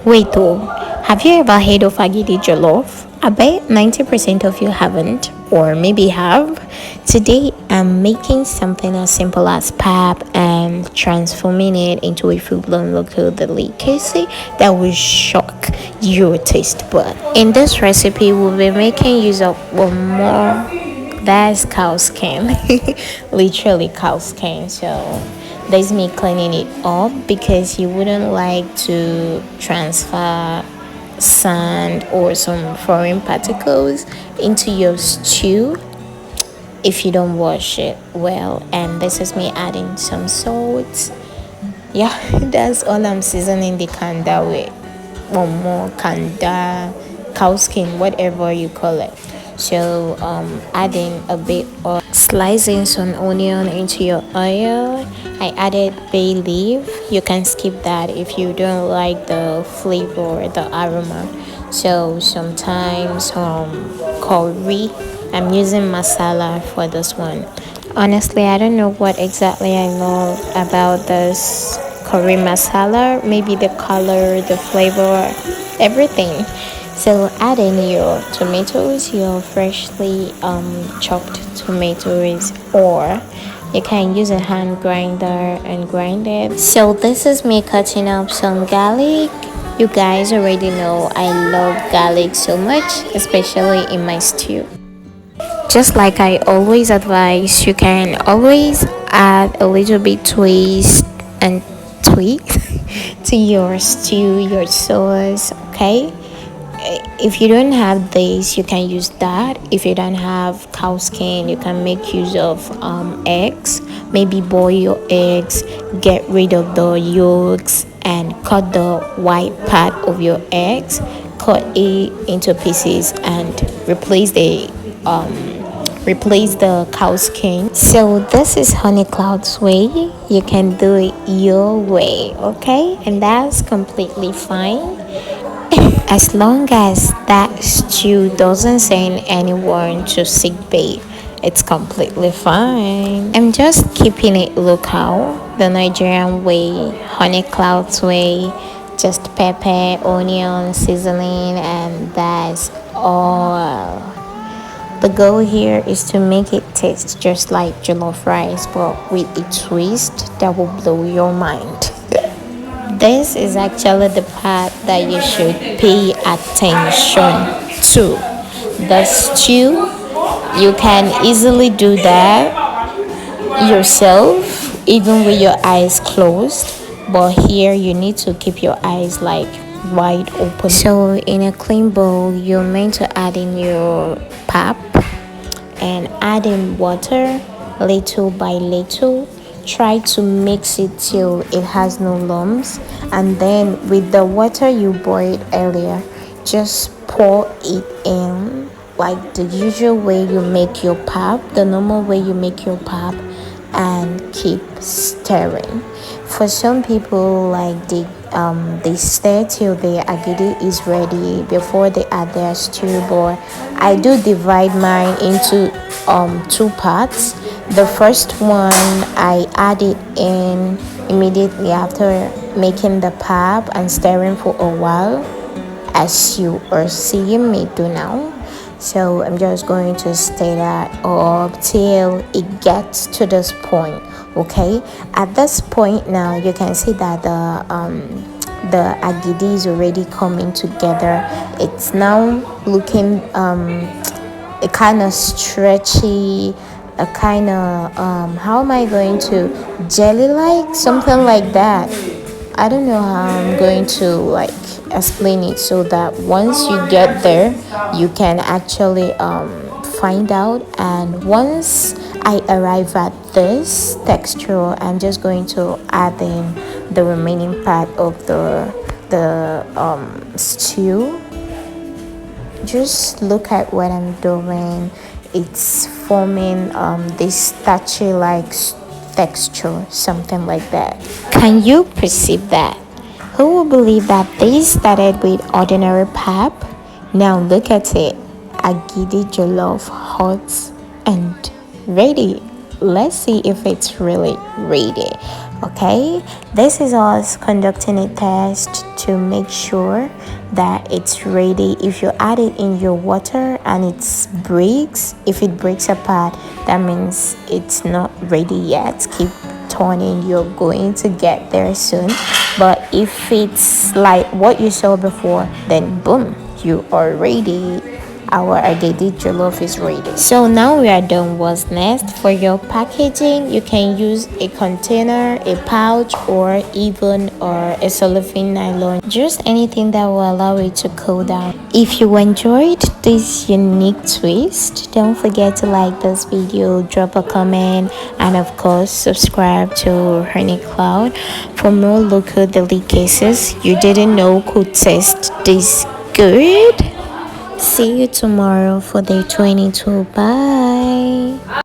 Wait though, have you ever heard of Agidi Jollof? I bet 90% of you haven't, or maybe have. Today I'm making something as simple as pap and transforming it into a full-blown local delicacy that will shock your taste bud. In this recipe, we'll be making use of one more that's cow skin, literally cow skin. So there's me cleaning it up because you wouldn't like to transfer sand or some foreign particles into your stew if you don't wash it well. And this is me adding some salt. Yeah, that's all I'm seasoning the kanda with. One more kanda, cow skin, whatever you call it. So adding a bit of slicing some onion into your oil. I added bay leaf. You can skip that if you don't like the flavor, the aroma. So sometimes curry. I'm using masala for this one. Honestly, I don't know what exactly I love about this curry masala. Maybe the color, the flavor, everything. So add in your tomatoes, your freshly chopped tomatoes, or you can use a hand grinder and grind it. So this is me cutting up some garlic. You guys already know I love garlic so much, especially in my stew. Just like I always advise, you can always add a little bit twist and tweak to your stew, your sauce, okay? If you don't have this, you can use that. If you don't have cow skin, you can make use of eggs. Maybe boil your eggs, get rid of the yolks, and cut the white part of your eggs. Cut it into pieces and replace the cow skin. So this is Honey Cloud's way. You can do it your way, okay? And that's completely fine. As long as that stew doesn't send anyone to sick bay, it's completely fine. I'm just keeping it local, the Nigerian way, Honey Cloud's way. Just pepper, onion, seasoning, and that's all. The goal here is to make it taste just like jollof rice, but with a twist that will blow your mind. This is actually the part that you should pay attention to. The stew, you can easily do that yourself, even with your eyes closed. But here you need to keep your eyes like wide open. So in a clean bowl, you're meant to add in your pap and add in water little by little. Try to mix it till it has no lumps, and then with the water you boiled earlier, just pour it in like the usual way you make your pap, the normal way you make your pap, and keep stirring. For some people, like they stir till the agidi is ready before they add their stew, but I do divide mine into two parts. The first one I add it in immediately after making the pap and stirring for a while, as you are seeing me do now. So I'm just going to stir that up till it gets to this point. Okay, at this point now you can see that the agidi is already coming together. It's now looking a kind of stretchy, a kind of how am I going to jelly like something like that. I don't know how I'm going to like explain it so that once you get there you can actually find out. And once I arrive at this texture, I'm just going to add in the remaining part of the stew. Just look at what I'm doing. It's forming this starchy like texture, something like that. Can you perceive that? Who will believe that this started with ordinary pap? Now look at it. Agidi Jollof hot and ready. Let's see if it's really ready. Okay, this is us conducting a test to make sure that it's ready. If you add it in your water and if it breaks apart, that means it's not ready yet. Keep turning, you're going to get there soon. But if it's like what you saw before, then boom, you are ready. Our agidi jollof is ready. So now we are done. What's next? For your packaging, you can use a container, a pouch, or even a cellophane nylon, just anything that will allow it to cool down. If you enjoyed this unique twist, don't forget to like this video, drop a comment, and of course subscribe to Honey Cloud for more local delicacies you didn't know could taste this good. See you tomorrow for day 22. Bye.